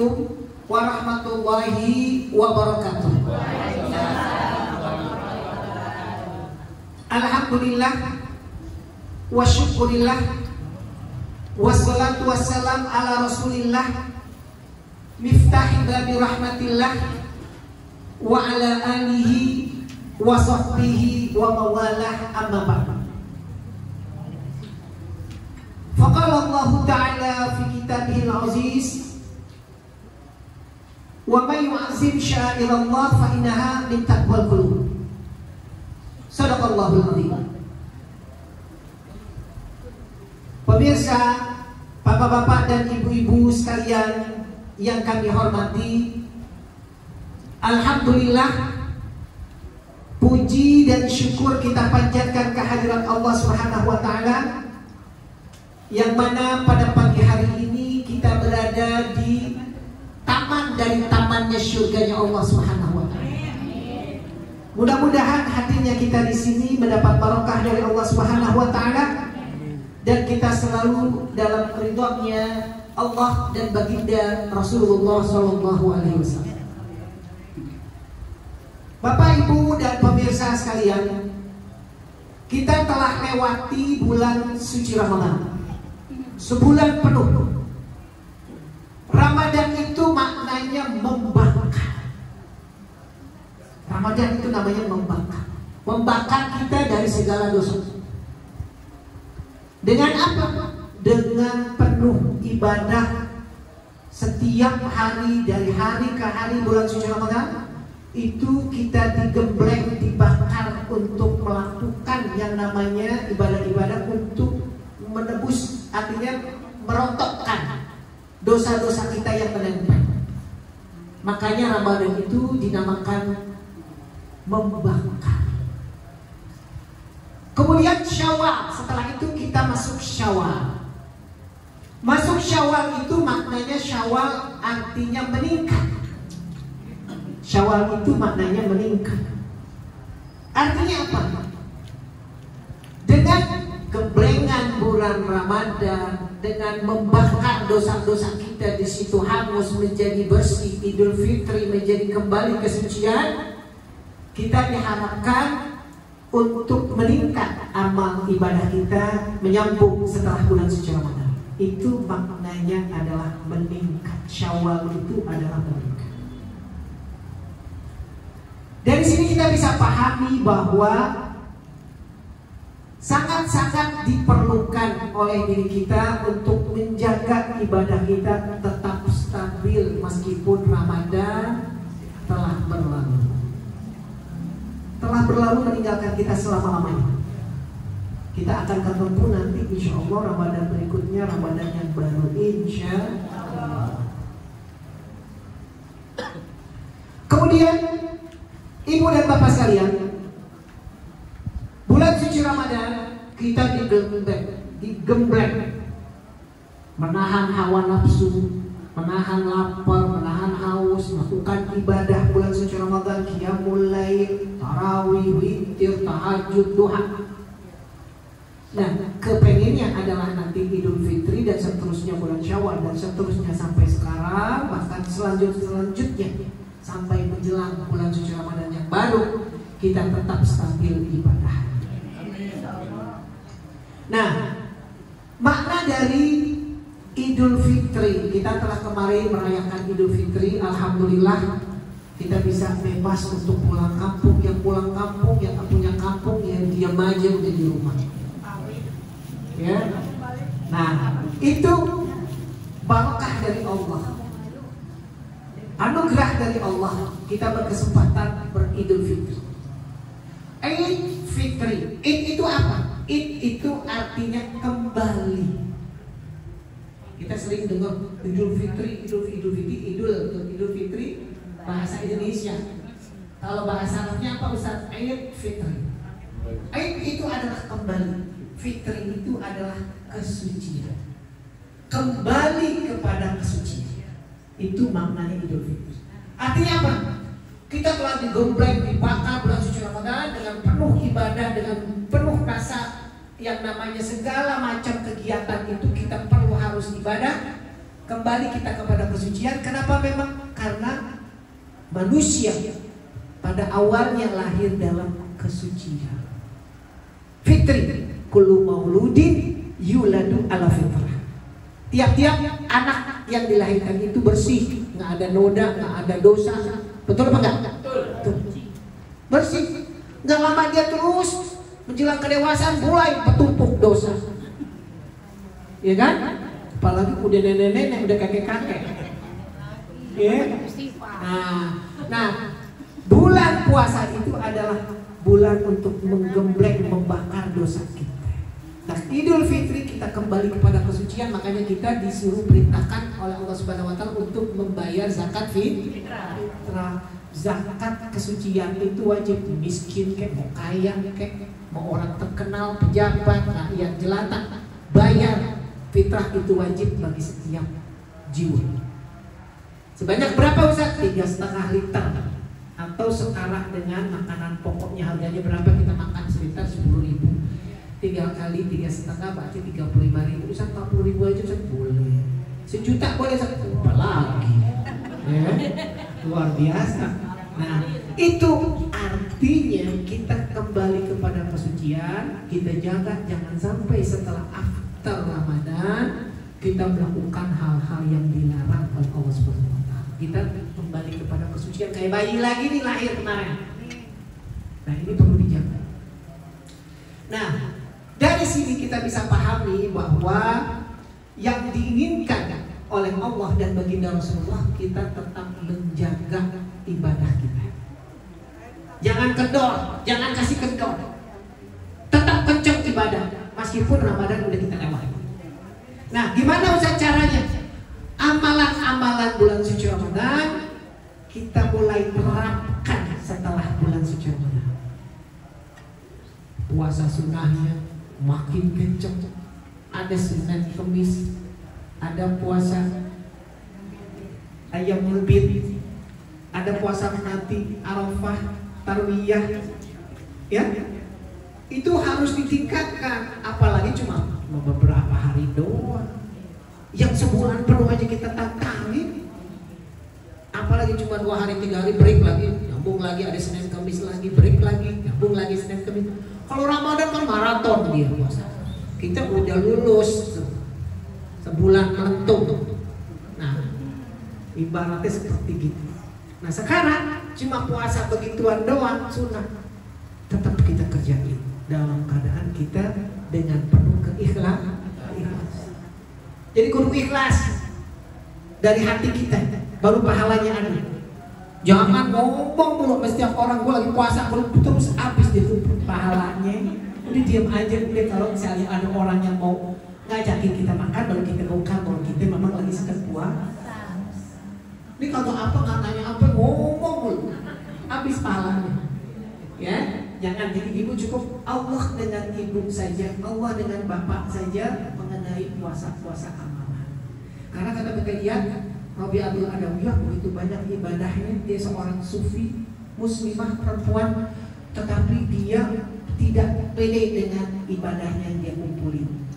Assalamualaikum warahmatullahi wabarakatuh. Alhamdulillah wa syukurillah wassalatu wassalam ala rasulillah miftahi babi rahmatillah wa ala alihi wa sahbihi wa mawalah amma ba'd. Faqala Allah Ta'ala fi kitabihil aziz wa may yu'azzim sya'irallah fa innaha min taqwal qulub. Shadaqallahul azim. Pemirsa, bapak-bapak dan ibu-ibu sekalian yang kami hormati, alhamdulillah, puji dan syukur kita panjatkan kehadirat Allah Subhanahu wa taala, yang mana pada pagi hari ini kita berada di taman dari tamannya surganya Allah Subhanahu wa taala. Mudah-mudahan hadirnya kita di sini mendapat barokah dari Allah Subhanahu wa taala dan kita selalu dalam ridhonya Allah dan baginda Rasulullah sallallahu alaihi wasallam. Bapak, Ibu dan pemirsa sekalian, kita telah lewati bulan suci Ramadan. Sebulan penuh. Ramadan itu maknanya membakar. Ramadan itu namanya membakar. Membakar kita dari segala dosa. Dengan apa? Dengan penuh ibadah setiap hari, dari hari ke hari bulan suci Ramadan. Itu kita digembleng, dibakar untuk melakukan yang namanya ibadah-ibadah untuk menebus, artinya merontokkan dosa-dosa kita yang menempel. Makanya Ramadan itu dinamakan membakar. Kemudian Syawal, setelah itu kita masuk Syawal. Masuk Syawal itu maknanya Syawal artinya meningkat. Syawal itu maknanya meningkat. Artinya apa? Dengan gemblengan bulan Ramadan, dengan membakar dosa-dosa kita di situ hangus menjadi bersih, Idul Fitri menjadi kembali kesucian, kita diharapkan untuk meningkat amal ibadah kita menyambung setelah bulan suci Ramadan. Itu maknanya adalah meningkat. Syawal itu adalah meningkat. Dari sini kita bisa pahami bahwa sangat-sangat diperlukan oleh diri kita untuk menjaga ibadah kita tetap stabil meskipun Ramadan telah berlalu. Telah berlalu meninggalkan kita selama-lamanya. Kita akan ketemu nanti insya Allah Ramadan berikutnya, Ramadan yang baru insya Allah. Kemudian Ibu dan Bapak sekalian, bulan suci Ramadan kita digembleng, menahan hawa nafsu, menahan lapar, menahan haus, melakukan ibadah bulan suci Ramadan, qiyamul lail, tarawih, witir, tahajud, duha. Nah, kepengennya adalah nanti Idul Fitri dan seterusnya bulan Syawal dan seterusnya sampai sekarang, bahkan selanjutnya sampai menjelang bulan suci Ramadan yang baru, kita tetap stabil ibadah. Nah, makna dari Idul Fitri, kita telah kemarin merayakan Idul Fitri. Alhamdulillah kita bisa bebas untuk pulang kampung. Yang pulang kampung, yang punya kampung, yang diam aja udah di rumah. Ya. Nah, itu barokah dari Allah, anugerah dari Allah. Kita berkesempatan beridul fitri. Eid Fitri. Eid itu apa? Eid itu artinya kembali. Kita sering dengar Idul Fitri, Idul Fitri bahasa Indonesia. Kalau bahasa Arabnya apa Ustaz? Eid Fitri. Eid itu adalah kembali. Fitri itu adalah kesucian. Kembali kepada kesucian. Itu maknanya Idul Fitri. Artinya apa? Kita telah digembleng, dibakar bulan suci Ramadan dengan penuh ibadah, dengan penuh rasa yang namanya segala macam kegiatan itu kita perlu harus ibadah. Kembali kita kepada kesucian. Kenapa memang? Karena manusia pada awalnya lahir dalam kesucian. Fitri, kullu mauludin yuladu ala fitrah. Tiap-tiap anak yang dilahirkan itu bersih, nggak ada noda, nggak ada dosa. Betul apa enggak? Betul. Bersih. Nggak lama dia terus menjelang kedewasaan mulai bertumpuk dosa. Ya kan? Apalagi udah nenek-nenek, udah kakek-kakek. Ya. Nah, bulan puasa itu adalah bulan untuk menggembleng, membakar dosa kita. Nah, Idul Fitri kita kembali kepada kesucian, makanya kita disuruh perintahkan oleh Allah Subhanahu wa taala untuk membayar zakat fitrah. Zakat kesucian itu wajib, miskin kek, mau kaya kek, mau orang terkenal, pejabat, rakyat jelata, bayar. Fitrah itu wajib bagi setiap jiwa. Sebanyak berapa Ustaz? 3,5 liter atau setara dengan makanan pokoknya. Harganya berapa kita makan? Sekitar 10.000. 3 kali 3,5 berarti 35.000. Ustaz 40.000 aja Ustaz boleh. 1 juta boleh Ustaz? Apalagi ya, luar biasa. Nah, itu artinya kita kembali kepada kesucian. Kita jaga jangan sampai setelah after Ramadan kita melakukan hal-hal yang dilarang oleh Allah Subhanahu wa taala. Kita kembali kepada kesucian kayak bayi lagi nih lahir kemarin. Nah, ini perlu dijaga. Nah, dari sini kita bisa pahami bahwa yang diinginkan oleh Allah dan baginda Rasulullah, kita tetap menjaga ibadah kita. Jangan kendor, jangan kasih kendor. Tetap kenceng ibadah meskipun Ramadan udah kita lewati. Nah, gimana Ustaz caranya? Amalan-amalan bulan suci Ramadan kita mulai terapkan setelah bulan suci Ramadan. Puasa sunnahnya makin kenceng. Ada Senin Kemis, ada puasa Ayyamul Bid, ada puasa nanti Arafah, Tarwiyah, ya. Itu harus ditingkatkan, apalagi cuma beberapa hari doang. Yang sebulan penuh aja kita tantangin, apalagi cuma 2 hari 3 hari break lagi, nyambung lagi ada Senin Kamis lagi, break lagi, nyambung lagi Senin Kamis. Kalau Ramadan kan maraton dia puasa. Kita udah lulus sebulan menentu. Nah, ibaratnya seperti gitu. Nah, sekarang cuma puasa begituan doang sunnah, tetap kita kerjain dalam keadaan kita dengan penuh keikhlasan. Jadi kudu ikhlas dari hati kita, baru pahalanya ada. Jangan ngomong mulu setiap orang gue lagi puasa terus habis itu pahalanya. Udah diam aja udah. Kalau misalnya ada orang yang mau ngajakin kita makan, baru kita bongkar kalau kita memang lagi sedang puasa. Ini kalau apa nggak nanya apa, ngomong mulu habis pahalanya. Ya, jangan. Jadi ibu cukup Allah dengan ibu saja, Allah dengan bapak saja mengenai puasa-puasa amalan. Karena kata kekayaan Rabi'atul Adawiyah begitu banyak ibadahnya. Dia seorang sufi muslimah perempuan, tetapi dia tidak pede dengan ibadahnya yang dia kumpulin.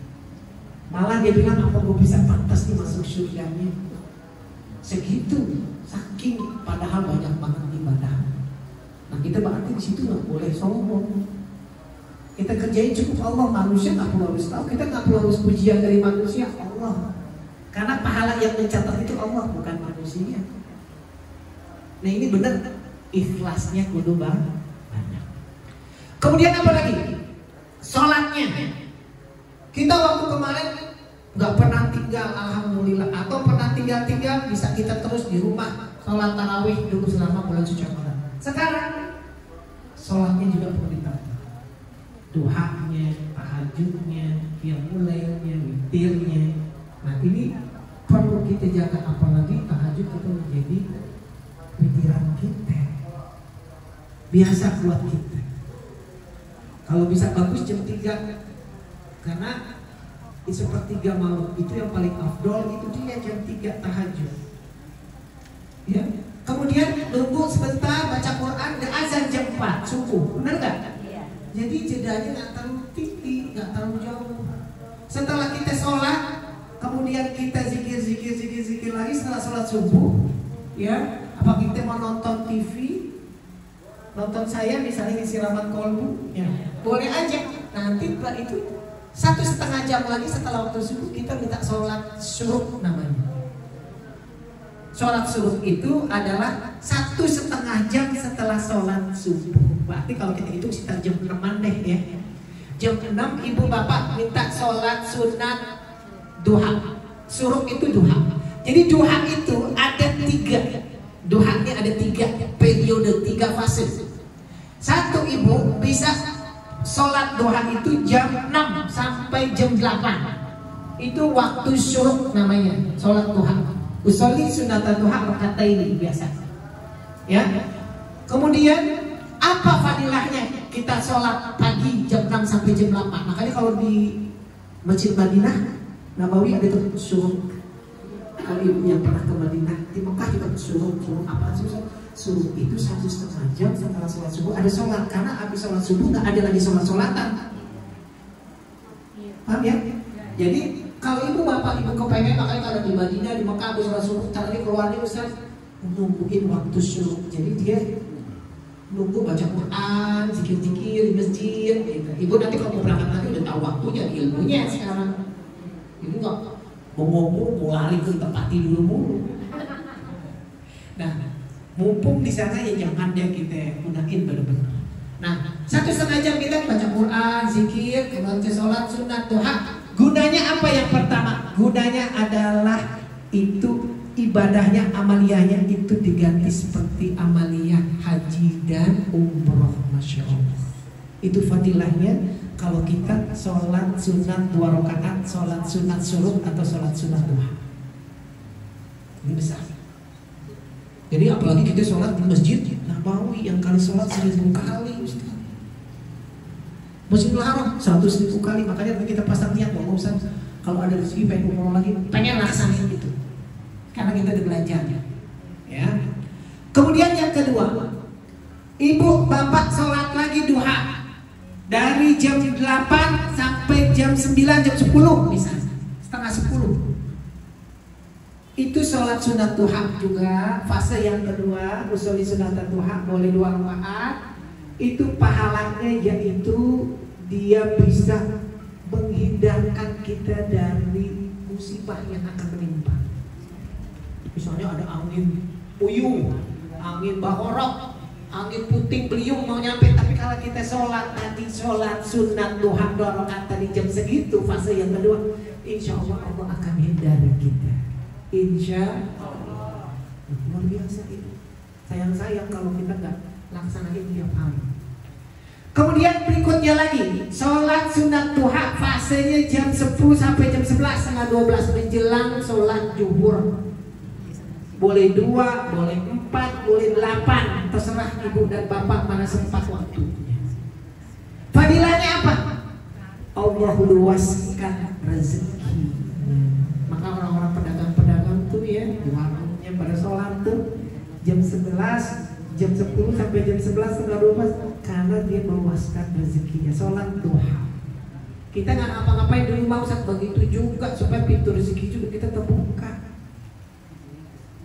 Malah dia bilang, apa gue bisa pantas nih masuk surganya? Segitu, saking padahal banyak banget ibadah. Nah, kita berarti di situ nggak boleh sombong. Kita kerjain cukup Allah, manusia nggak perlu harus tahu. Kita nggak perlu harus pujian dari manusia, Allah. Karena pahala yang mencatat itu Allah, bukan manusia. Nah, ini benar ikhlasnya kudu banyak. Kemudian apa lagi? Sholatnya. Kita waktu kemarin nggak pernah tinggal, alhamdulillah. Atau pernah tinggal bisa kita terus di rumah sholat tarawih dulu selama bulan suci Ramadan. Sekarang sholatnya juga perlu ditambah. Duhanya, tahajudnya, qiyamul lailnya, witirnya. Nah, ini perlu kita jaga, apalagi tahajud itu menjadi pikiran kita, biasa buat kita. Kalau bisa bagus jam 3, karena di sepertiga malam itu yang paling afdol, itu dia jam 3 tahajud. Ya, kemudian nunggu sebentar baca Quran, dan azan jam 4 subuh, benar nggak? Iya. Jadi jedanya nggak terlalu tinggi, nggak terlalu jauh. Setelah kita sholat, kemudian kita zikir lagi setelah sholat subuh, ya. Apa kita mau nonton TV? Nonton saya misalnya di Siraman Kolbu, ya. Boleh aja. Nanti setelah itu 1,5 jam lagi setelah waktu subuh kita minta sholat syuruk namanya. Sholat syuruk itu adalah 1,5 jam setelah sholat subuh. Berarti kalau kita hitung sekitar jam 6 deh ya. Jam 6 ibu bapak minta sholat sunat duha. Syuruk itu duha. Jadi duha itu ada 3. Duhanya ada 3 periode, 3 fase. Satu ibu bisa sholat duha itu jam 6 sampai jam 8. Itu waktu syuruk namanya, sholat duha. Usolli sunatan duha rakataini biasa. Ya. Kemudian apa fadilahnya kita sholat pagi jam 6 sampai jam 8? Makanya kalau di Masjid Madinah Nabawi ada tuh syuruk. Kalau ibunya pernah ke Madinah, di Mekah juga syuruk. Syuruk apa sih? Syuruk itu 1,5 jam setelah sholat subuh ada sholat. Karena habis sholat subuh nggak ada lagi sholat-sholatan. Paham ya? Jadi kalau ibu bapak ibu kepengen, makanya kalau di Madinah di Mekah habis sholat subuh, caranya keluarnya Ustaz nungguin waktu syuruk. Jadi dia nunggu baca Quran, zikir-zikir di masjid gitu. Ibu nanti kalau mau berangkat nanti udah tahu waktunya, ilmunya sekarang. Ibu nggak mau ngomong, mau lari ke tempat tidur mulu. Nah, mumpung di sana ya jangan deh kita gunain bener-bener. Nah, 1,5 jam kita baca Quran, zikir, kemudian sholat sunat duha. Gunanya apa yang pertama? Gunanya adalah itu ibadahnya, amaliyahnya itu diganti seperti amaliyah haji dan umroh. Masya Allah. Itu fadilahnya kalau kita sholat sunat 2 rakaat, sholat sunat syuruk atau sholat sunat duha. Ini besar. Jadi apalagi kita sholat di Masjid Nabawi yang kali sholat 1.000 kali. Masjidil Haram 100.000 kali. Makanya kita pasang niat bahwa Ustaz kalau ada rezeki pengen umroh lagi, pengen laksanain itu. Karena kita udah belajar. Ya. Kemudian yang kedua, ibu bapak sholat lagi duha. Dari jam 8 sampai jam 9, jam 10 misalnya, setengah 10. Itu sholat sunat duha juga. Fase yang kedua, usolli sunat duha, boleh 2 rakaat. Itu pahalanya yaitu dia bisa menghindarkan kita dari musibah yang akan menimpa. Misalnya ada angin puyuh, angin bahorok, angin puting beliung mau nyampe, tapi kalau kita sholat nanti sholat sunat duha 2 rakaat tadi jam segitu, fase yang kedua, insya Allah Allah akan hindari kita. Insya Allah. Luar biasa itu. Sayang kalau kita nggak laksanain tiap hari. Kemudian berikutnya lagi, sholat sunat duha fasenya jam 10 sampai jam 11, setengah 12 menjelang sholat zuhur. Boleh 2, boleh 4, boleh 8, terserah ibu dan bapak mana sempat waktunya. Fadilahnya apa? Allah luaskan rezeki. Maka orang-orang pedagang-pedagang tuh ya, di warungnya pada sholat tuh jam 11, jam 10 sampai jam 11 setengah 12, karena dia meluaskan rezekinya. Sholat duha. Kita nggak ngapa-ngapain dulu mau saat begitu juga supaya pintu rezeki juga kita terbuka.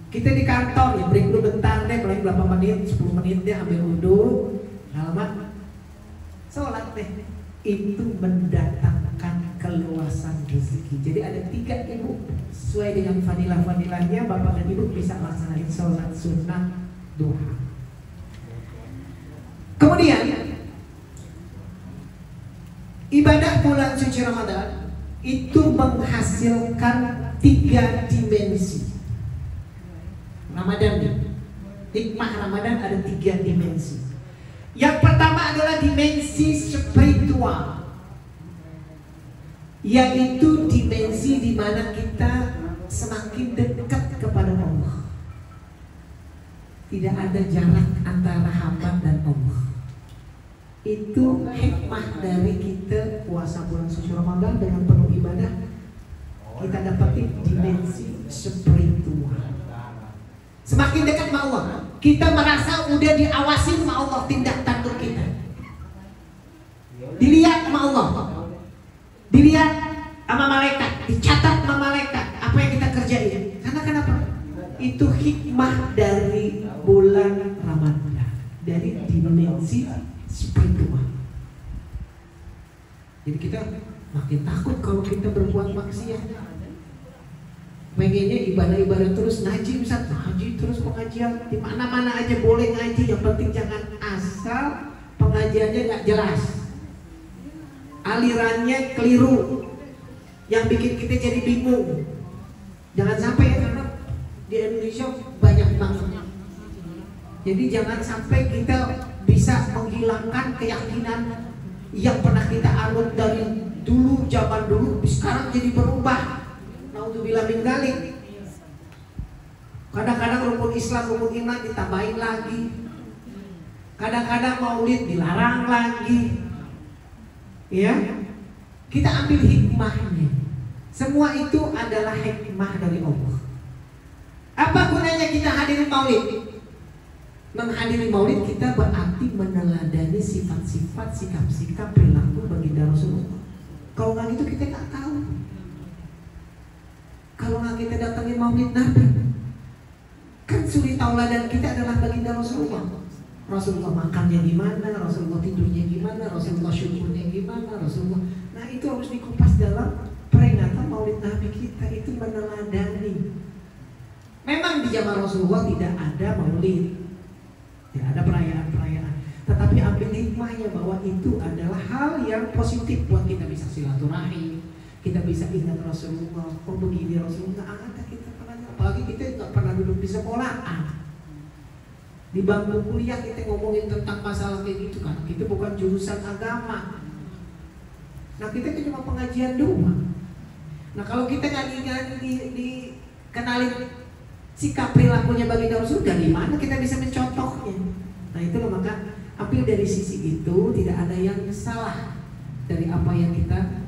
Kita di kantor ya break dulu bentar deh, paling berapa menit, 10 menit deh ambil wudhu, lama sholat deh. Itu mendatangkan keluasan rezeki. Jadi ada 3 ibu sesuai dengan fadilah-fadilahnya, bapak dan ibu bisa laksanain sholat sunat duha. Kemudian ibadah bulan suci Ramadan itu menghasilkan 3 dimensi. Ramadan, hikmah Ramadan ada 3 dimensi. Yang pertama adalah dimensi spiritual, yaitu dimensi di mana kita semakin dekat kepada Allah. Tidak ada jarak antara hamba dan Allah. Itu hikmah dari kita puasa bulan suci Ramadan dengan penuh ibadah. Kita dapetin dimensi spiritual. Semakin dekat sama Allah, kita merasa udah diawasi sama Allah tindak tanduk kita. Dilihat sama Allah, dilihat sama malaikat, dicatat sama malaikat apa yang kita kerjain. Karena kenapa? Itu hikmah dari bulan Ramadan, dari dimensi spiritual. Jadi kita makin takut kalau kita berbuat maksiat. Pengennya ibadah-ibadah terus, ngaji Ustaz, ngaji terus, pengajian di mana-mana aja boleh ngaji, yang penting jangan asal pengajiannya nggak jelas, alirannya keliru, yang bikin kita jadi bingung. Jangan sampai ya, karena di Indonesia banyak banget. Jadi jangan sampai kita bisa menghilangkan keyakinan yang pernah kita anut dari dulu, zaman dulu, sekarang jadi berubah. Naudzubillah min dzalik. Kadang-kadang rukun Islam, rukun iman ditambahin lagi. Kadang-kadang maulid dilarang lagi. Ya, kita ambil hikmahnya. Semua itu adalah hikmah dari Allah. Apa gunanya kita hadiri maulid? Menghadiri maulid kita berarti meneladani sifat-sifat, sikap-sikap, perilaku baginda Rasulullah. Kalau nggak gitu kita nggak tahu. Kalau nggak kita datangin maulid Nabi, kan suri tauladan kita adalah baginda Rasulullah. Rasulullah makannya gimana, Rasulullah tidurnya gimana, Rasulullah syukurnya gimana, Rasulullah. Nah itu harus dikupas dalam peringatan maulid Nabi kita, itu meneladani. Memang di zaman Rasulullah tidak ada maulid, tidak ada perayaan-perayaan, tetapi ambil hikmahnya bahwa itu adalah hal yang positif buat kita bisa silaturahim, kita bisa ingat Rasulullah. Oh begini Rasulullah, nggak ada kita pernah, apalagi kita nggak pernah duduk di sekolahan, di bangku kuliah kita ngomongin tentang masalah kayak gitu kan, kita bukan jurusan agama. Nah kita kan cuma pengajian doang. Nah kalau kita nggak dikenalin sikap perilakunya baginda Rasul, dari mana kita bisa mencontohnya? Nah itu loh, maka ambil dari sisi itu tidak ada yang salah dari apa yang kita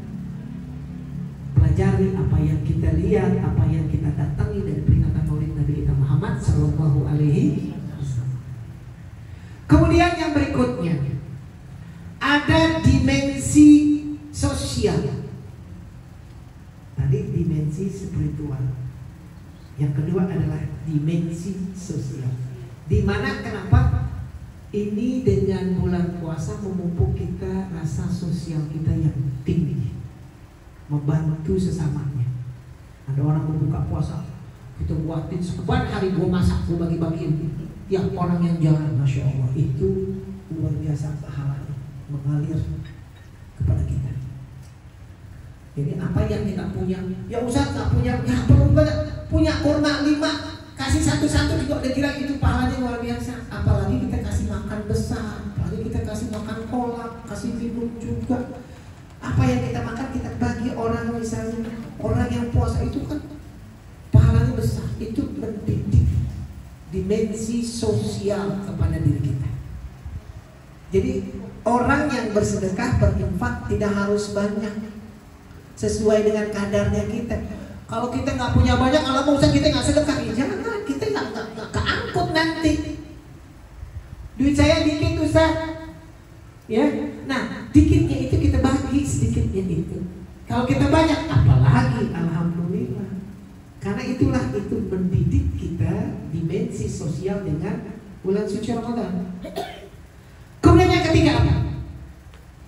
pelajari, apa yang kita lihat, apa yang kita datangi dari peringatan maulid Nabi kita Muhammad Sallallahu Alaihi Wasallam. Kemudian yang berikutnya ada dimensi sosial. Tadi dimensi spiritual. Yang kedua adalah dimensi sosial. Dimana kenapa ini dengan bulan puasa memupuk kita rasa sosial kita yang tinggi, membantu sesamanya. Ada orang membuka puasa, kita buatin seban hari gua masak, gua bagi-bagiin tiap orang yang jalan, masya Allah, itu luar biasa pahalanya mengalir kepada kita. Jadi apa yang kita punya, ya Ustaz nggak punya, ya perlu banyak. Punya kurma 5, kasih satu-satu juga udah kira itu pahalanya luar biasa. Apalagi kita kasih makan besar, apalagi kita kasih makan kolak, kasih minum juga. Apa yang kita makan kita bagi orang, misalnya orang yang puasa itu kan pahalanya besar. Itu mendidik dimensi sosial kepada diri kita. Jadi orang yang bersedekah, berinfak tidak harus banyak, sesuai dengan kadarnya kita. Kalau kita nggak punya banyak, kalau mau Ustaz kita nggak sedekah, ya jangan, kita nggak keangkut nanti. Duit saya dikit Ustaz, ya. Nah dikitnya itu kita bagi, sedikitnya itu. Kalau kita banyak, apalagi alhamdulillah. Karena itulah itu mendidik kita dimensi sosial dengan bulan suci Ramadan. Kemudian yang ketiga apa?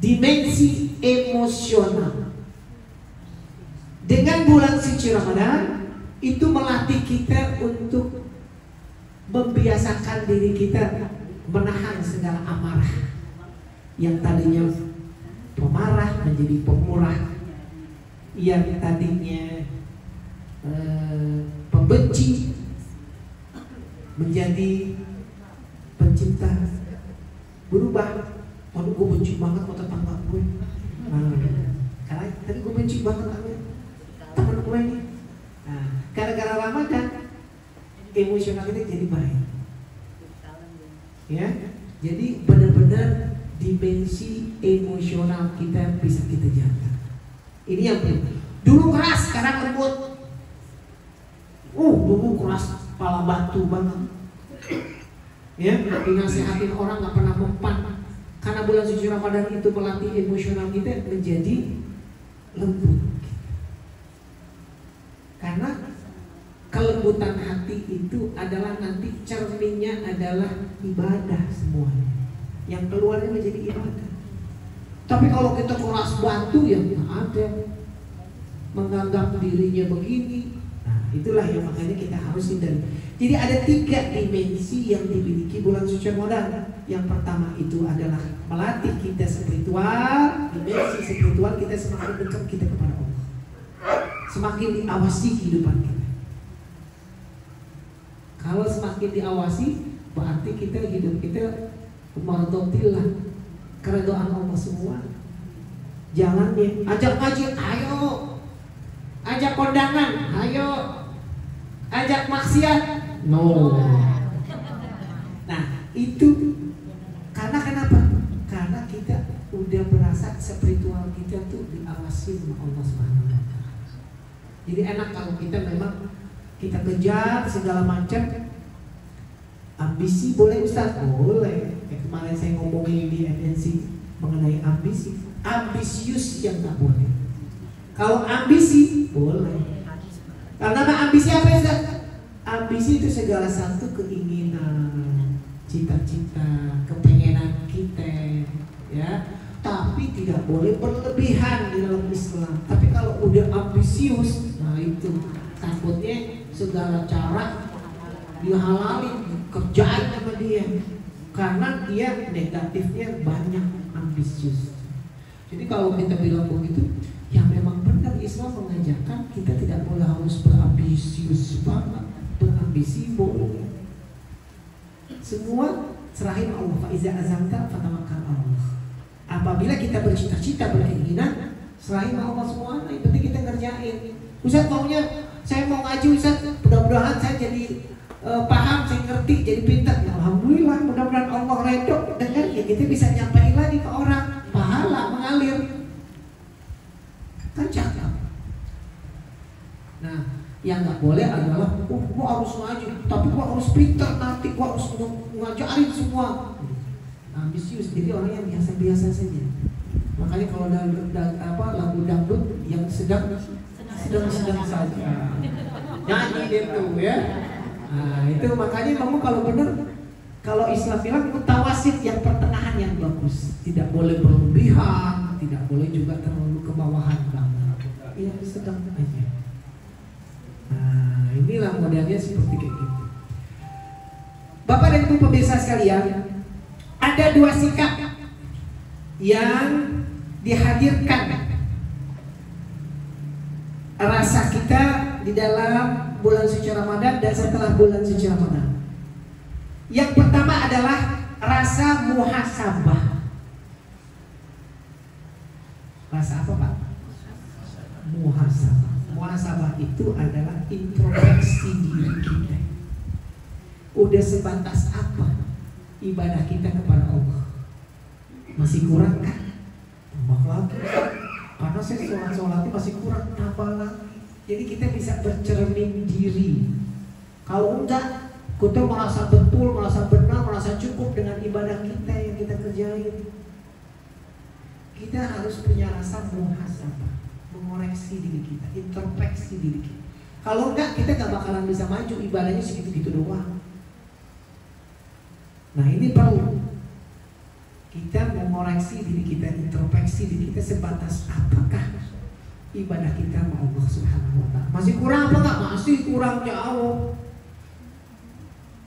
Dimensi emosional. Dengan bulan suci Ramadan itu melatih kita untuk membiasakan diri kita menahan segala amarah. Yang tadinya pemarah menjadi pemurah, yang tadinya pembenci menjadi pencinta, berubah. Waduh gue benci banget sama tetangga gue, karena tadi gue benci banget sama teman gue ini. Nah, gara-gara Ramadan emosional kita jadi baik. Ya, jadi benar-benar dimensi emosional kita bisa kita jaga. Ini yang penting. Dulu keras, sekarang lembut. Dulu keras, kepala batu banget. Ya, dinasehatin orang nggak pernah mempan. Karena bulan suci Ramadan itu melatih emosional kita menjadi lembut. Karena kelembutan hati itu adalah nanti cerminnya adalah ibadah semuanya. Yang keluarnya menjadi ibadah. Tapi kalau kita keras batu ya nggak ada, menganggap dirinya begini. Nah, itulah yang makanya kita harus hindari. Jadi ada 3 dimensi yang dimiliki bulan suci Ramadan. Yang pertama itu adalah melatih kita spiritual. Dimensi spiritual kita semakin dekat kita kepada Allah, semakin diawasi kehidupan kita. Kalau semakin diawasi, berarti kita hidup kita mardotillah, keridhaan Allah semua. Jalannya ajak ngaji, ayo. Ajak kondangan, ayo. Ajak maksiat, no. Nah, itu karena kenapa? Karena kita udah merasa spiritual kita tuh diawasi sama Allah Subhanahu wa taala. Jadi enak kalau kita memang kita kejar segala macam. Ambisi boleh Ustaz? Boleh. Kemarin saya ngomongin di MNC mengenai ambisi. Ambisius yang nggak boleh. Kalau ambisi boleh. Karena ambisi apa Ustaz? Ambisi itu segala satu keinginan, cita-cita, kepengenan kita, ya. Tapi tidak boleh berlebihan di dalam Islam. Tapi kalau udah ambisius, nah itu takutnya segala cara dihalalin, kerjain sama dia, karena dia negatifnya banyak, ambisius. Jadi kalau kita bilang begitu, yang memang benar Islam mengajarkan kita tidak boleh harus berambisius banget, berambisi boleh. Semua serahin Allah. Faiza azamta fatawakkal Allah. Apabila kita bercita-cita, berkeinginan, serahin Allah semua. Yang penting kita ngerjain. Ustaz maunya saya mau ngaji Ustaz, mudah-mudahan saya jadi paham, saya ngerti, jadi pintar. Ya, alhamdulillah, mudah-mudahan Allah redho dengan ya kita bisa nyampaikan lagi ke orang, pahala mengalir. Kan cakap. Nah, yang nggak boleh adalah, gua harus ngaji, tapi gua harus pintar, nanti gua harus ngajarin semua. Ambisius, jadi orang yang biasa-biasa saja. Makanya kalau lagu dangdut yang sedang saja nyanyi itu ya. Nah, itu makanya kamu kalau benar, kalau Islam bilang mutawasit, yang pertengahan yang bagus. Tidak boleh berlebihan, tidak boleh juga terlalu kebawahan banget. Ya sedang aja. Nah, inilah modelnya seperti kayak gitu. Bapak dan Ibu pemirsa sekalian, ada 2 sikap yang dihadirkan rasa kita di dalam bulan suci Ramadan dan setelah bulan suci Ramadan. Yang pertama adalah rasa muhasabah. Rasa apa Pak? Muhasabah. Muhasabah itu adalah introspeksi diri kita. Udah sebatas apa ibadah kita kepada Allah? Masih kurang kan? Tambah lagi. Karena saya sholat masih kurang, tambah lagi. Jadi kita bisa bercermin diri. Kalau enggak, kita merasa betul, merasa benar, merasa cukup dengan ibadah kita yang kita kerjain. Kita harus punya rasa muhasabah, mengoreksi diri kita, introspeksi diri kita. Kalau enggak, kita gak bakalan bisa maju, ibadahnya segitu-gitu doang. Nah, ini perlu kita mengoreksi diri kita, introspeksi diri kita sebatas apakah ibadah kita sama Allah Subhanahu wa taala. Masih kurang apa enggak? Masih kurang jauh.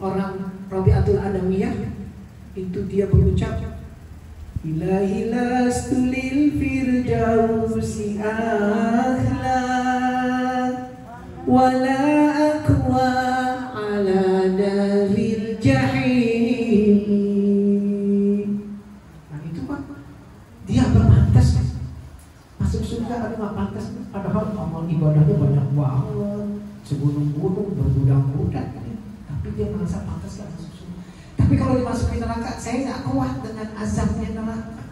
Orang Rabi'atul Adawiyah itu dia berucap, Ilahi lastu lil firdausi ahla wala aqwa ala daril jahim. Nah itu kan dia berpantas masuk surga, tapi nggak pantas. Padahal amal ibadahnya banyak banget, segunung-gunung, bergudang-gudang, tapi dia merasa pantas gak masuk surga. Tapi kalau dimasukin neraka, saya nggak kuat dengan azabnya neraka.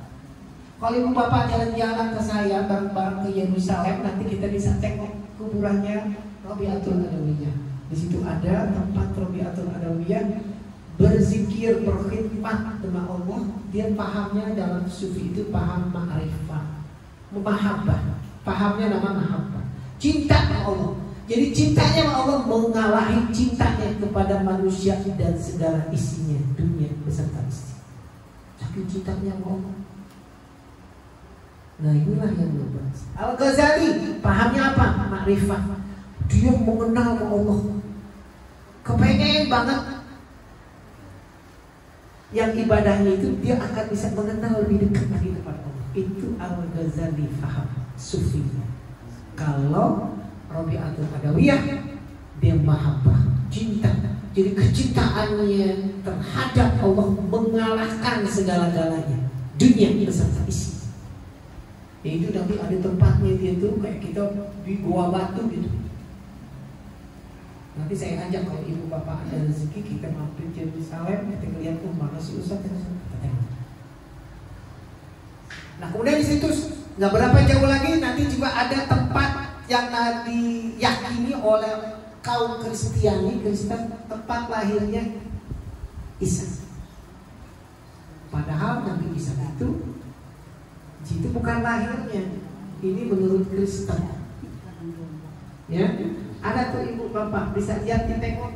Kalau ibu bapak jalan-jalan ke saya bareng-bareng ke Yerusalem, nanti kita bisa tengok kuburannya Rabi'atul Adawiyah. Di situ ada tempat Rabi'atul Adawiyah berzikir, berkhidmat dengan Allah. Dia pahamnya dalam sufi itu paham ma'rifah, mahabbah. Pahamnya nama mahabbah, cinta kepada Allah. Jadi cintanya Allah mengalahi cintanya kepada manusia dan segala isinya, dunia beserta isi. Saking cintanya Allah. Nah inilah yang berbahas. Al-Ghazali pahamnya apa? Makrifat. Dia mengenal Allah. Kepengen banget yang ibadahnya itu dia akan bisa mengenal lebih dekat lagi kepada Allah. Itu Al-Ghazali faham sufinya. Kalau Rabi'atul Adawiyah dia mahabbah, cinta. Jadi kecintaannya terhadap Allah mengalahkan segala-galanya, dunia beserta isi. Ya itu nanti ada tempatnya dia tuh kayak kita di Gua Batu gitu. Nanti saya ajak kalau ibu bapak ada rezeki kita mampir ke Yerusalem, kita lihat mana si Ustaz kita tengok. Nah kemudian di situ nggak berapa jauh lagi nanti juga ada tempat yang diyakini oleh kaum Kristen tempat lahirnya Isa. Padahal Nabi Isa itu bukan lahirnya. Ini menurut Kristen. Ya, ada tuh ibu bapak bisa lihat di tengok.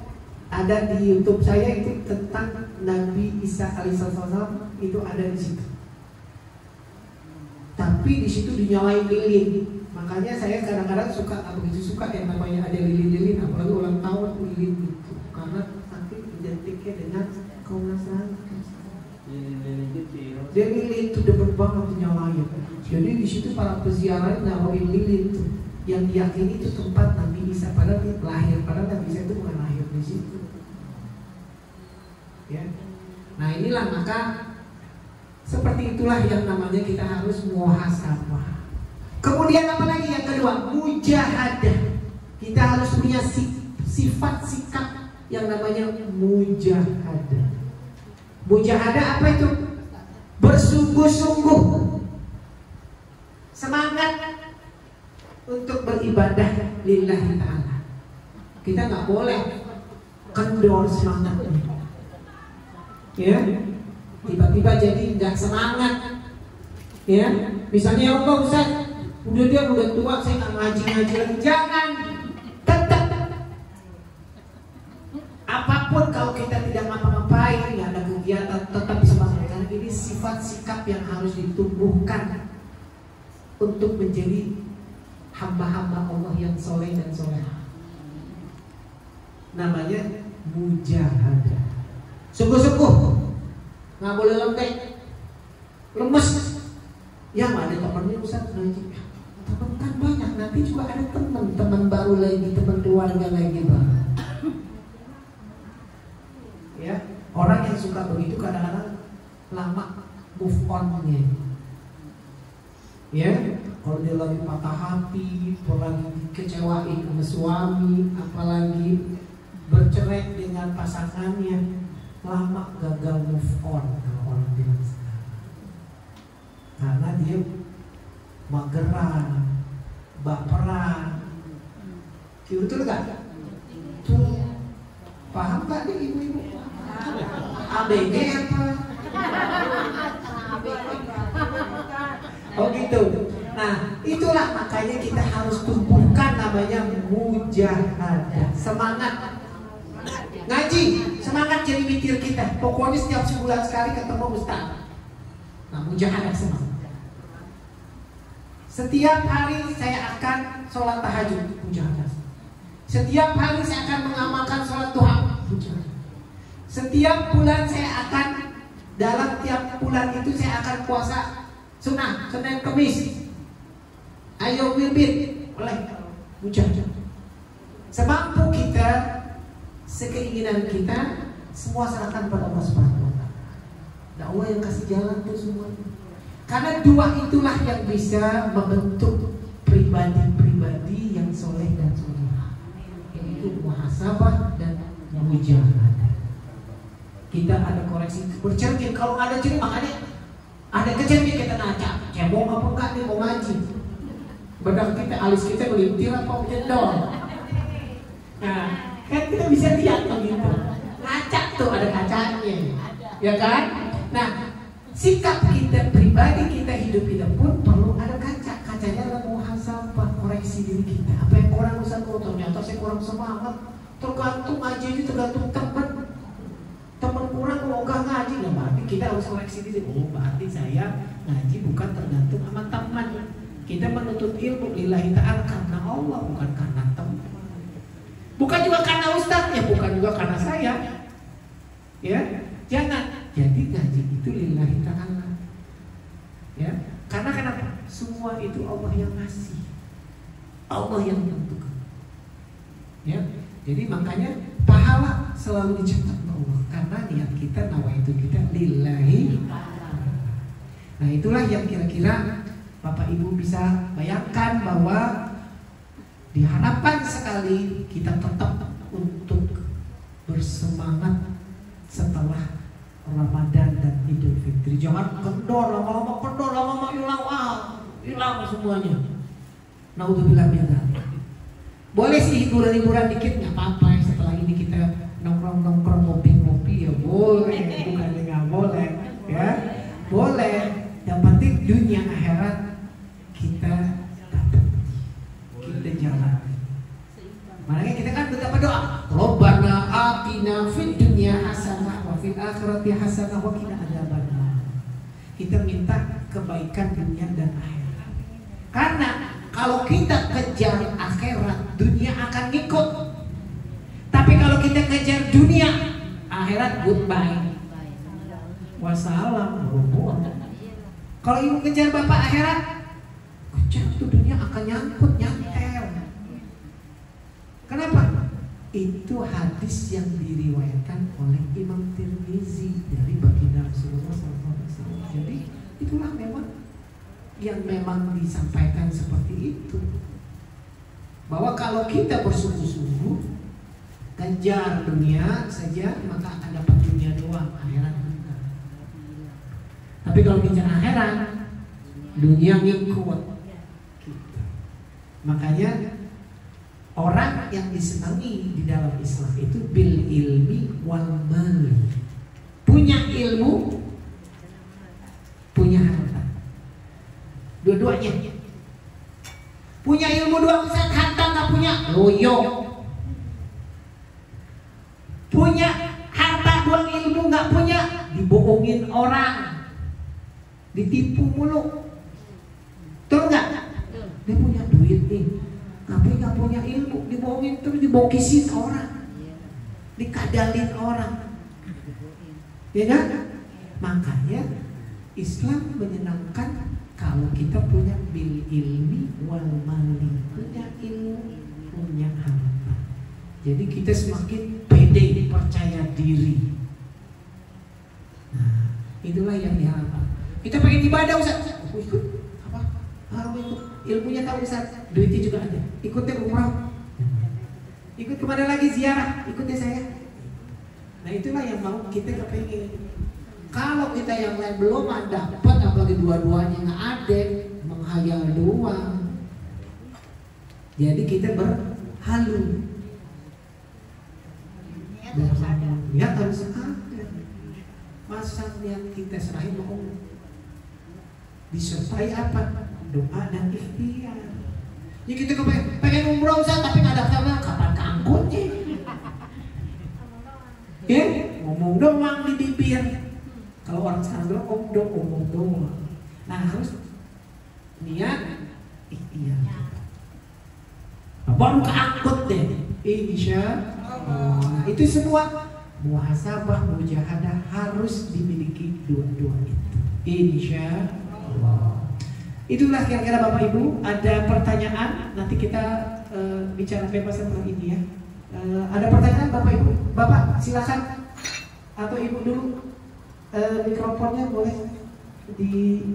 Ada di YouTube saya itu tentang Nabi Isa alaihissalam itu ada di situ. Tapi di situ dinyalain lilin. Makanya saya kadang-kadang nggak begitu suka yang namanya ada lilin-lilin, apalagi ulang tahun lilin itu, karena saking identiknya dengan kaum Nasrani. Dia lilin itu demen banget dinyalain. Jadi di situ para peziarah nawain lilin itu, yang diyakini itu tempat Nabi Isa, padahal dia lahir, padahal Nabi Isa itu bukan lahir di situ. Ya. Nah inilah maka seperti itulah yang namanya kita harus muhasabah. Kemudian apa lagi yang kedua? Mujahadah. Kita harus punya sifat sikap yang namanya mujahadah. Mujahadah apa itu? Bersungguh-sungguh, semangat untuk beribadah lillahi ta'ala. Kita nggak boleh kendor semangatnya. Ya, tiba-tiba jadi nggak semangat. Ya, misalnya ya Allah Ustaz, dia udah tua, saya nggak ngaji lagi. Jangan, tetap. Apapun kalau kita tidak ngapa-ngapain, nggak ada kegiatan, tetap semangat. Karena ini sifat sikap yang harus ditumbuhkan untuk menjadi hamba-hamba Allah yang soleh dan soleha. Namanya mujahadah. Sungguh-sungguh, nggak boleh lembek, lemes. Ya nggak ada temannya Ustaz ngaji. Teman kan banyak, nanti juga ada teman baru lagi, teman keluarga lagi baru. Ya, orang yang suka begitu kadang-kadang lama move on-nya. Ya, kalau dia lagi patah hati, apalagi dikecewain sama suami, apalagi bercerai dengan pasangannya, lama gagal move on kalau orang bilang sekarang. Karena dia mageran, baperan. Betul gak? Tuh, paham gak nih ibu-ibu? ABG apa? Oh gitu. Nah itulah makanya kita harus tumbuhkan namanya mujahadah. Semangat ngaji, semangat jadi mikir kita. Pokoknya setiap sebulan sekali ketemu Ustaz. Nah mujahadah semangat. Setiap hari saya akan sholat tahajud, mujahadah. Setiap hari saya akan mengamalkan sholat duha, mujahadah. Setiap bulan saya akan, dalam tiap bulan itu saya akan puasa sunnah, Senin Kemis. Ayo wirbit, oleh mujahadah. Semampu kita, sekeinginan kita, semua serahkan pada Allah Subhanahu wa Ta'ala. Nah, Allah yang kasih jalan tuh semuanya. Karena dua itulah yang bisa membentuk pribadi-pribadi yang soleh dan solehah. Yaitu muhasabah dan mujahadah. Kita ada koreksi bercermin. Kalau ada cermin, makanya ada kecermin kita naca. Cebong apa enggak nih mau ngaji? Bedak kita, alis kita melintir apa menyendol. Nah, kan kita bisa lihat begitu. Ngaca tuh ada kacanya, ya kan? Nah, sikap kita pribadi, kita hidup pun perlu ada kaca. Kacanya adalah muhasabah, koreksi diri kita. Apa yang kurang Ustaz, ternyata kurang semangat. Tergantung ngaji ini tergantung teman. Teman kurang mau gak ngaji, ya berarti kita harus koreksi diri. Oh berarti saya ngaji bukan tergantung sama teman. Kita menuntut ilmu lillahi ta'ala karena Allah, bukan karena teman. Bukan juga karena ustaz, ya bukan juga karena saya. Ya, jangan. Jadi ngaji itu lillahi ta'ala. Ya, karena kenapa? Semua itu Allah yang ngasih. Allah yang menentukan. Ya, jadi makanya pahala selalu dicatat Allah karena niat kita, nawaitu kita lillahi ta'ala. Nah, itulah yang kira-kira Bapak Ibu bisa bayangkan bahwa diharapkan sekali kita tetap untuk bersemangat setelah Ramadan dan Idul Fitri. Jangan kendor lama-lama hilang semuanya. Naudzubillah min dzalik. Boleh sih hiburan-hiburan dikit nggak apa-apa. Setelah ini kita nongkrong ngopi-ngopi ya boleh, bukan nggak boleh, ya boleh. Yang penting dunia akhirat kita dapat, kita jalani. Makanya kita kan betapa doa, Rabbana atina fid dunya hasanah wa fil akhirati hasanah wa qina adzabannar. Kita minta kebaikan dunia dan akhirat. Karena kalau kita kejar akhirat, dunia akan ngikut. Tapi kalau kita kejar dunia, akhirat goodbye. Wassalam. Kalau ibu kejar bapak akhirat, kejar tuh dunia akan nyangkut, nyantel. Kenapa? Itu hadis yang diriwayatkan oleh Imam Tirmizi dari baginda Rasulullah SAW. Jadi itulah yang memang disampaikan seperti itu. Bahwa kalau kita bersungguh-sungguh kejar dunia saja, maka akan dapat dunia doang, akhirat enggak. Tapi kalau kejar akhirat, dunia ngikut kita. Makanya orang yang disenangi di dalam Islam itu bil ilmi wal mal. Punya ilmu, punya harta. Dua-duanya. Punya ilmu doang Ustaz, harta nggak punya, loyo. Punya harta doang ilmu nggak punya, dibohongin orang, ditipu mulu. Betul nggak? Dia punya duit nih, tapi nggak punya ilmu, dibohongin terus, dibokisin orang, dikadalin orang, ya kan? Makanya Islam menyenangkan kalau kita punya bil ilmi wal mali, punya ilmu, punya harta. Jadi kita semakin pede, percaya diri. Nah, itulah yang diharapkan. Kita pengen ibadah Ustaz, ikut apa? Ikut. Ilmunya tahu Ustaz, duitnya juga ada. Ikutnya umrah. Ikut kemana lagi ziarah? Ikutnya saya. Nah itulah yang mau kita kepengen. Kalau kita yang lain belum dapat, apalagi dua-duanya nggak ada, menghayal doang. Jadi kita berhalu. Niat harus ada. Masa niat kita serahin mau disertai apa? Doa dan ikhtiar. Ya kita pengen umroh Ustaz, tapi nggak daftar, kapan keangkutnya? Ya, ngomong doang di bibir. Kalau orang sekarang bilang omong doang. Nah harus niat ikhtiar. Baru keangkut deh, insya Allah. Nah itu semua muhasabah, mujahadah harus dimiliki dua-dua itu. Insya Allah. Itulah kira-kira Bapak Ibu. Ada pertanyaan? Nanti kita bicara bebas setelah ini ya. Ada pertanyaan Bapak Ibu? Bapak silakan, atau Ibu dulu. Mikrofonnya boleh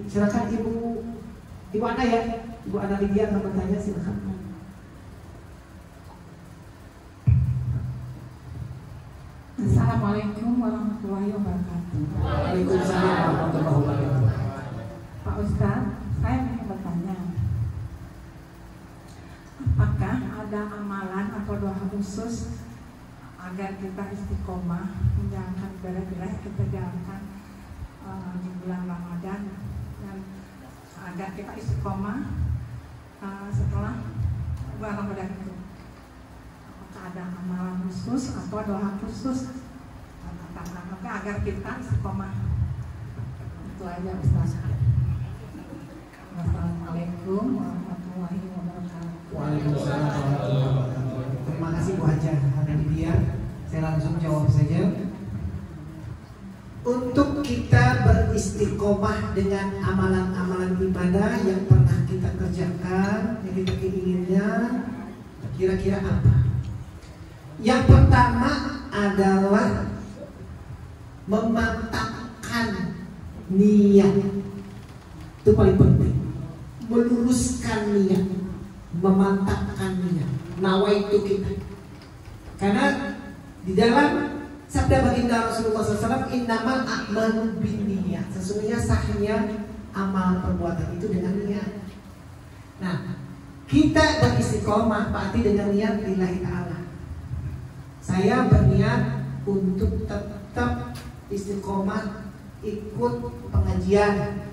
silakan Ibu Ana ya. Ibu Ana Lydia akan bertanya, silakan. Assalamualaikum warahmatullahi wabarakatuh. Waalaikumsalam warahmatullahi wabarakatuh. Pak Ustaz, saya ingin bertanya, apakah ada amalan atau doa khusus agar kita istiqomah menjalankan ibadah-ibadah yang kita jalankan di bulan Ramadan, dan agar kita istiqomah setelah bulan Ramadan itu? ada amalan khusus atau doa khusus agar kita istiqomah. Itu aja Ustaz. Wassalamualaikum warahmatullahi wabarakatuh. Waalaikumsalam warahmatullahi wabarakatuh. Terima kasih Bu Haja. Ada di dia. Saya langsung jawab saja. Untuk kita beristiqomah dengan amalan-amalan ibadah yang pernah kita kerjakan, yang kita inginnya, kira-kira apa? Yang pertama adalah memantapkan niat. Itu paling penting. Meluruskan niat, memantapkan niat. Nawaitu kita. Karena di dalam sabda baginda Rasulullah SAW, innamal a'malu binniyat. Sesungguhnya sahnya amal perbuatan itu dengan niat. Nah, kita beristiqomah berarti dengan niat lillahi ta'ala. Saya berniat untuk tetap istiqomah ikut pengajian,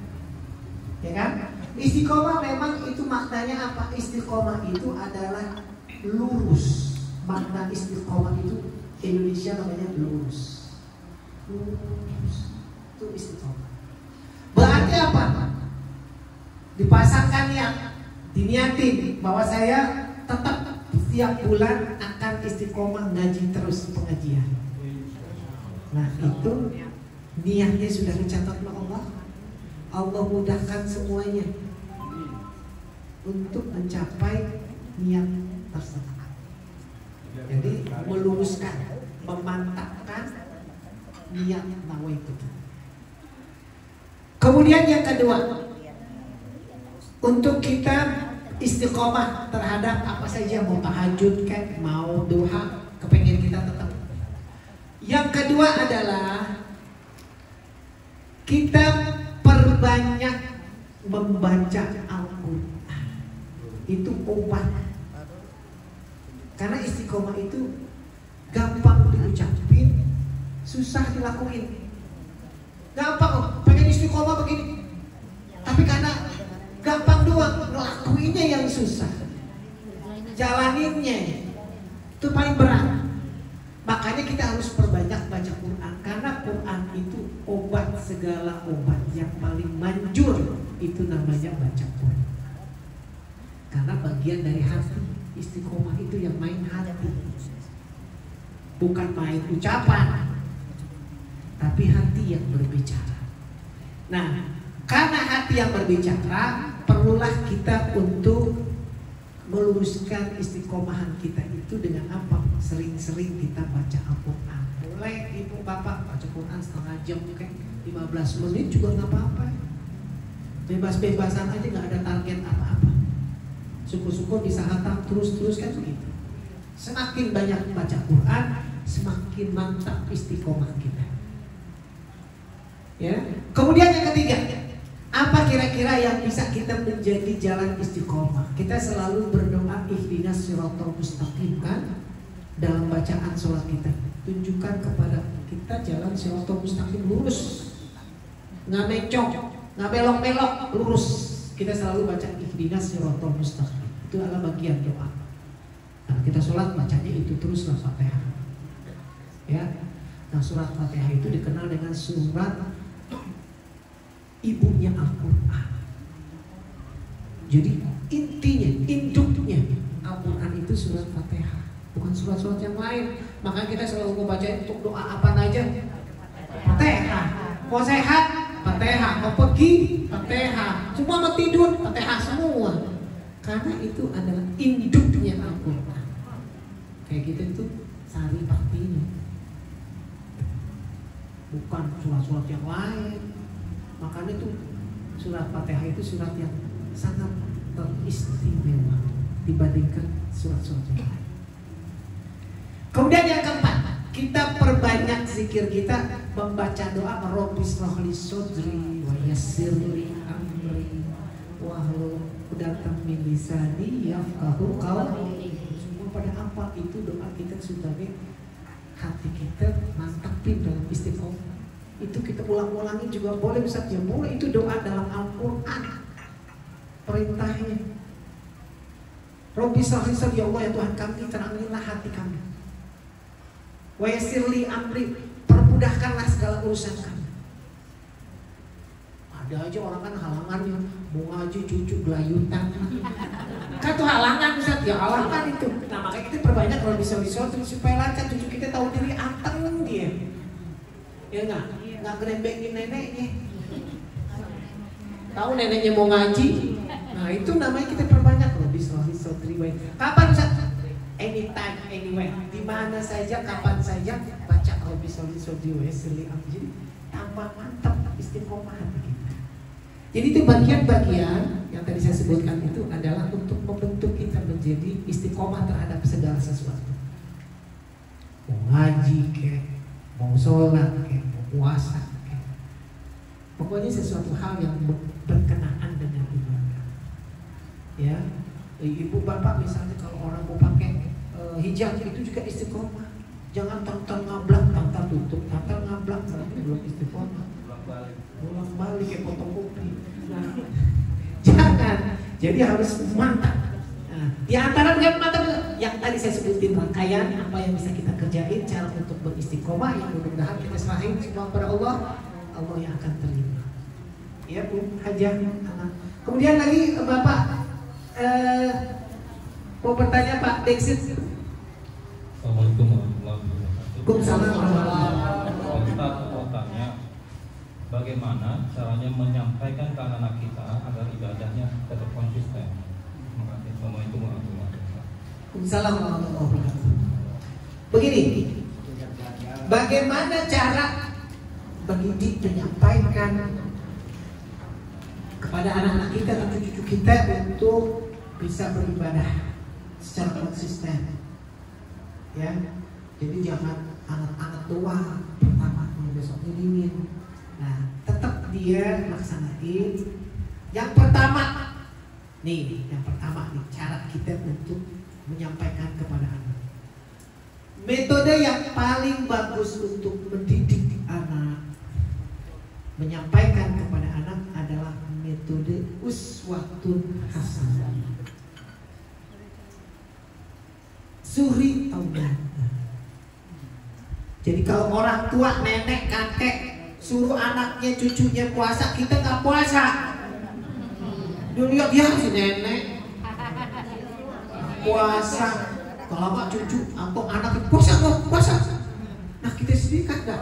ya kan? Istiqomah memang itu maknanya apa? Istiqomah itu adalah lurus. Makna istiqomah itu Indonesia namanya lurus. Lurus itu istiqomah. Berarti apa? Dipasangkan niat, diniatin bahwa saya tetap setiap bulan akan istiqomah ngaji terus pengajian. Nah itu niatnya sudah dicatat oleh Allah. Allah mudahkan semuanya untuk mencapai niat tersebut. Jadi meluruskan, memantapkan niat nawaitu. Kemudian yang kedua, untuk kita istiqomah terhadap apa saja, mau tahajud kan, mau duha, kepengen kita tetap. Yang kedua adalah kita perbanyak membaca Al-Quran. Itu obat. Karena istiqomah itu gampang diucapin, susah dilakuin. Gampang, pengen istiqomah begini. Tapi karena gampang doang, ngelakuinnya yang susah. Jalaninnya itu paling berat. Makanya kita harus perbanyak baca Quran. Karena Quran itu obat segala obat. Yang paling manjur itu namanya baca Quran. Karena bagian dari hati. Istiqomah itu yang main hati, bukan main ucapan, tapi hati yang berbicara. Nah, karena hati yang berbicara, perlulah kita untuk meluruskan istiqomahan kita itu dengan apa? Sering-sering kita baca Al-Quran. Boleh ibu bapak baca Quran setengah jam, kan 15 menit juga nggak apa-apa. Bebas-bebasan aja, nggak ada target apa-apa. Syukur-syukur bisa hatam terus-terus kan begitu. Semakin banyak baca Quran, semakin mantap istiqomah kita. Ya. Kemudian yang ketiga, apa kira-kira yang bisa kita menjadi jalan istiqomah? Kita selalu berdoa ihdinas siratal mustaqim kan dalam bacaan sholat kita. Tunjukkan kepada kita jalan siratal mustaqim, lurus, nggak mencong, nggak belok-belok, lurus. Kita selalu baca ihdinas siratal mustaqim. Itu adalah bagian doa. Nah, kita sholat bacanya itu teruslah Fatihah. Ya. Nah, surat Fatihah itu dikenal dengan surat ibunya Al-Quran. Jadi intinya, induknya Al-Quran itu surat Fatihah, bukan surat-surat yang lain. Maka kita selalu membaca untuk doa apa aja, Fatihah. Mau sehat, Fatihah. Mau pergi, Fatihah. Semua mau tidur, Fatihah semua. Karena itu adalah induknya Al-Quran. Kayak gitu itu sari partinya, bukan surat-surat yang lain. Makanya itu surat Fatihah itu surat yang sangat teristimewa dibandingkan surat-surat yang lain. Kemudian yang keempat, kita perbanyak zikir kita, membaca doa Rabbi shrah li sadri wa yassir li amri wahlul 'uqdatam min lisani yafqahu qawli. Semua pada apa itu doa kita sebagai hati kita mantapin dalam istiqomah. Itu kita ulang-ulangi juga boleh, Ustaz ya boleh. Itu doa dalam Al-Quran perintahnya. Rabbi shrah li sadri, ya Allah ya Tuhan kami, terangilah hati kami. Wa yassir li amri, permudahkanlah segala urusan kami. Ada aja orang kan halangannya, mau ngaji cucu gelayutan. Kan itu halangan Ustaz, ya halangan itu. Nah makanya kita perbanyak kalau bisa supaya lancar cucu kita tahu diri, anteng dia. Ya nggak gerembengin neneknya. Tahu neneknya mau ngaji, nah itu namanya kita perbanyak loh bisa. Kapan Ustaz? Anytime, anywhere, di mana saja, kapan saja baca Rabbi sholli sholli wa yassirli amri. Jadi tambah mantap istiqomah hati kita. Jadi itu bagian-bagian yang tadi saya sebutkan itu adalah untuk membentuk kita menjadi istiqomah terhadap segala sesuatu. Mau ngaji kek, mau sholat kek, mau puasa kek. Pokoknya sesuatu hal yang berkenaan dengan ibadah. Ya, ibu bapak misalnya kalau orang mau pakai hijab itu juga istiqomah. Jangan tantar ngablak, tantar tutup, tantar ngablak, itu belum istiqomah. Bolak balik kayak potong kopi. Jangan. Jadi harus mantap. Nah, di antara yang mantap yang tadi saya sebutin rangkaian apa yang bisa kita kerjain, cara untuk beristiqomah yang mudah-mudahan kita serahin semua kepada Allah, Allah yang akan terima. Ya Bu Hajah. Kemudian lagi Bapak mau bertanya Pak Dexit. Assalamualaikum warahmatullahi wabarakatuh. Waalaikumsalam warahmatullahi wabarakatuh. Kita mau tanya bagaimana caranya menyampaikan ke anak kita agar ibadahnya tetap konsisten. Terima kasih. Assalamualaikum warahmatullahi wabarakatuh. Waalaikumsalam warahmatullahi wabarakatuh. Begini, bagaimana cara mendidik menyampaikan kepada anak-anak kita atau cucu kita untuk bisa beribadah secara konsisten, ya. Jadi jangan anak-anak tua pertama besoknya dingin. Nah, tetap dia laksanain. Yang pertama nih, cara kita untuk menyampaikan kepada anak. Metode yang paling bagus untuk mendidik anak, menyampaikan kepada anak adalah metode uswatun hasanah. Suri taubat. Jadi kalau orang tua, nenek, kakek suruh anaknya, cucunya puasa, kita nggak puasa. Dulu lihat ya si nenek puasa, kalau nggak cucu atau anak puasa nggak puasa. Nah kita sendiri kan nggak.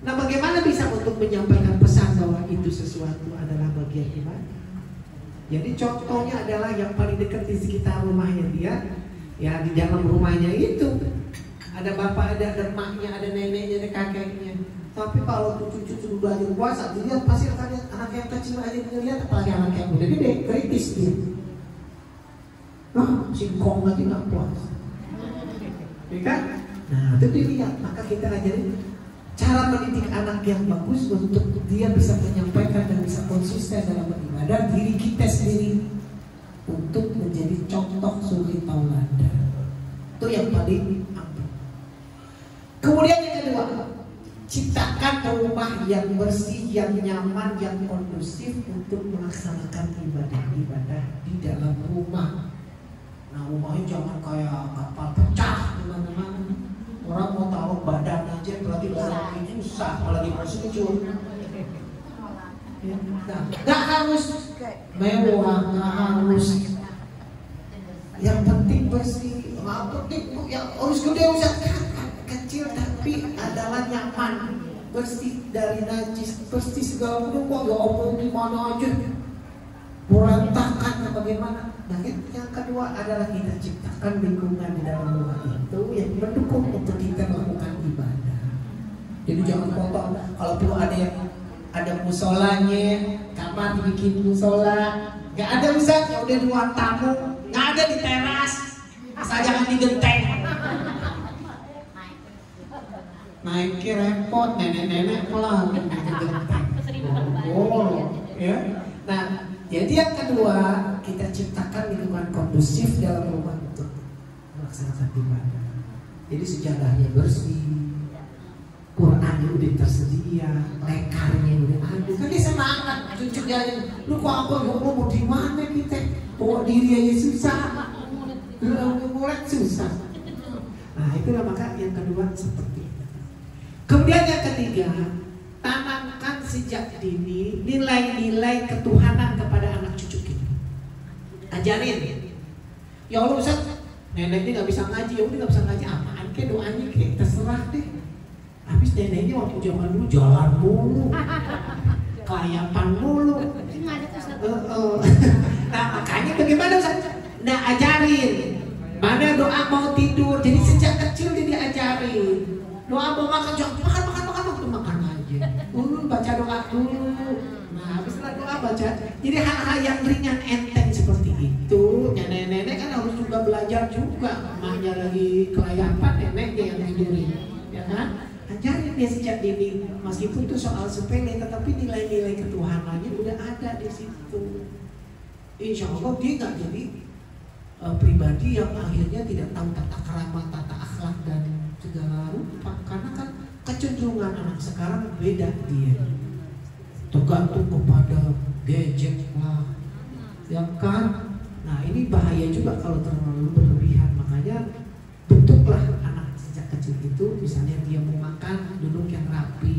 Nah bagaimana bisa untuk menyampaikan pesan bahwa itu sesuatu adalah bagian ibadah? Jadi contohnya adalah yang paling dekat di sekitar rumahnya dia, ya di dalam rumahnya itu ada bapak, ada emaknya, ada neneknya, ada kakeknya. Tapi kalau cucu sudah belajar puasa, dilihat pasti akan lihat anak yang kecil aja dilihat, apalagi anak yang udah gede, kritis dia. Nah, singkong lagi nggak puasa, ya kan? Nah itu dilihat, maka kita ajarin cara mendidik anak yang bagus untuk dia bisa menyampaikan dan bisa konsisten dalam beribadah. Diri kita sendiri untuk menjadi contoh suri tauladan. Itu yang paling ampuh. Kemudian yang kedua, ciptakan rumah yang bersih, yang nyaman, yang kondusif untuk melaksanakan ibadah-ibadah di dalam rumah. Nah rumahnya jangan kayak kapal pecah teman-teman. Orang mau taruh badan aja berarti barang itu susah, apalagi muncul. Nah, nggak harus mewah, nggak harus. Yang penting bersih, nggak penting yang harus gede usah kecil tapi adalah nyaman, bersih dari najis, bersih segala macam. Kok ya Allah gimana aja, berantakan bagaimana? Nah, yang kedua adalah kita ciptakan lingkungan di dalam rumah itu yang mendukung untuk kita melakukan ibadah. Jadi jangan kotor. Kalau perlu ada musolanya, kamar dibikin musola. Gak ada Ustaz, ya udah ruang tamu, nggak ada di teras, asal jangan digenteng. Naiknya repot, nenek-nenek pelan digenteng. Oh, ya. Nah, jadi yang kedua, kita ciptakan lingkungan kondusif dalam rumah untuk melaksanakan ibadah. Jadi sejadahnya bersih, Qurannya udah tersedia, lekarnya udah ada. Kan dia semangat, cucunya, lu kok apa, lu mau di mana kita? Bawa diri aja susah. Mulai susah. Nah itulah maka yang kedua seperti itu. Kemudian yang ketiga, tanamkan sejak dini nilai-nilai ketuhanan kepada anak cucu kita. Ajarin. Ya Allah Ustaz, nenek ini gak bisa ngaji, ya udah gak bisa ngaji, apaan ke doanya ke, terserah deh. Habis neneknya waktu zaman dulu jalan mulu, kelayapan mulu. Nah makanya bagaimana Ustaz? Nah ajarin, mana doa mau tidur, jadi sejak kecil dia diajarin. Doa mau makan, jangan makan aja. Baca doa dulu. Nah habis setelah doa baca, jadi hal-hal yang ringan enteng seperti itu. Nenek-nenek kan harus juga belajar juga. Emaknya lagi kelayapan, neneknya yang tidurin, ya kan? Ajarin dia sejak dini, meskipun itu soal sepele, tetapi nilai-nilai ketuhanannya udah ada di situ. Insya Allah dia nggak jadi pribadi yang akhirnya tidak tahu tata krama, tata akhlak dan segala rupa. Karena kan kecenderungan anak sekarang beda dia, tergantung kepada gadget lah, ya kan? Nah ini bahaya juga kalau terlalu berlebihan. Makanya bentuklah anak sejak kecil itu, misalnya dia mau makan duduk yang rapi,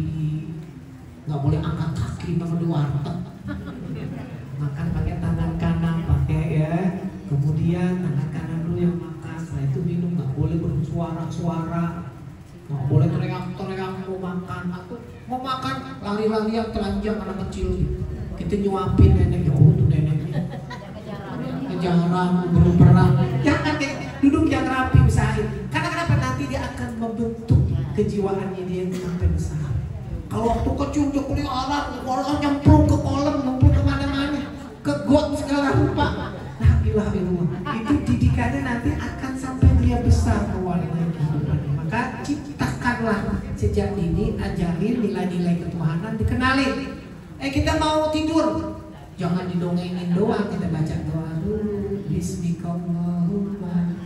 nggak boleh angkat kaki di warteg, makan pakai tangan kanan pakai ya, kemudian tangan kanan dulu yang makan, setelah itu minum, nggak boleh bersuara-suara, nggak boleh teriak-teriak mau makan, atau mau makan lari-larian telanjang anak kecil gitu. Kita nyuapin neneknya, oh tuh neneknya kejaran, berperang, jangan deh, duduk yang rapi usahain. Karena kenapa? Nanti dia akan membentuk kejiwaannya dia sampai besar. Kalau waktu kecil dia kuliah orang nyemplung ke kolam, nyemplung kemana-mana, ke got segala rupa. Nah ilah itu didikannya nanti akan sampai dia besar awalnya kehidupannya. Maka ciptakanlah sejak dini, ajarin nilai-nilai ketuhanan, dikenalin. Kita mau tidur, jangan didongengin doang, kita baca doa dulu. Bismillahirrahmanirrahim.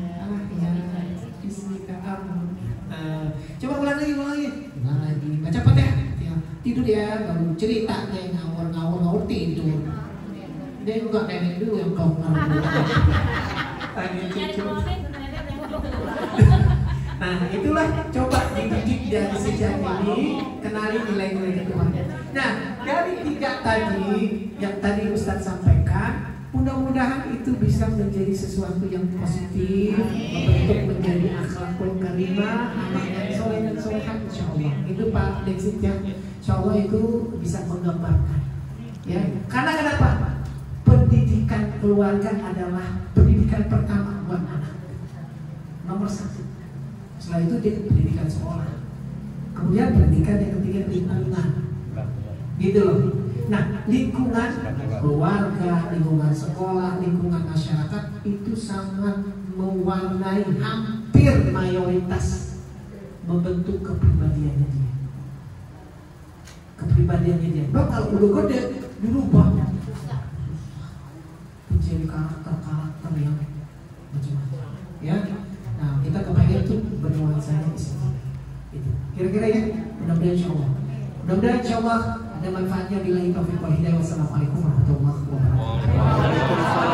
Coba ulang lagi. Baca Fatihah. Tidur ya, baru cerita deh, ngawur tidur. Dia juga nenek dulu yang kau Nah itulah coba dididik dari sejak ini, kenali nilai-nilai ketuhanan. Nah dari 3 tadi yang tadi Ustaz sampaikan, mudah-mudahan itu bisa menjadi sesuatu yang positif, membentuk menjadi akhlakul karimah, anak yang soleh dan solehan, insyaallah. Itu Pak Dexit yang insyaallah itu bisa menggambarkan. Ya, karena kenapa? Pendidikan keluarga adalah pendidikan pertama buat anak. Nomor 1. Setelah itu dia pendidikan sekolah. Kemudian pendidikan yang ketiga lingkungan. Gitu loh. Nah, lingkungan keluarga, lingkungan sekolah, lingkungan masyarakat itu sangat mewarnai, hampir mayoritas membentuk kepribadiannya dia. Kepribadiannya dia. Bang, kalau udah gede, dulu banyak menjadi karakter yang macam-macam. Ya, nah kita kepengen tuh bernuansanya di sini. Itu. Kira-kira ya, mudah-mudahan insyaallah. Mudah-mudahan insyaallah ada manfaatnya. Billahi taufiq wal hidayah. Wassalamualaikum warahmatullahi wabarakatuh.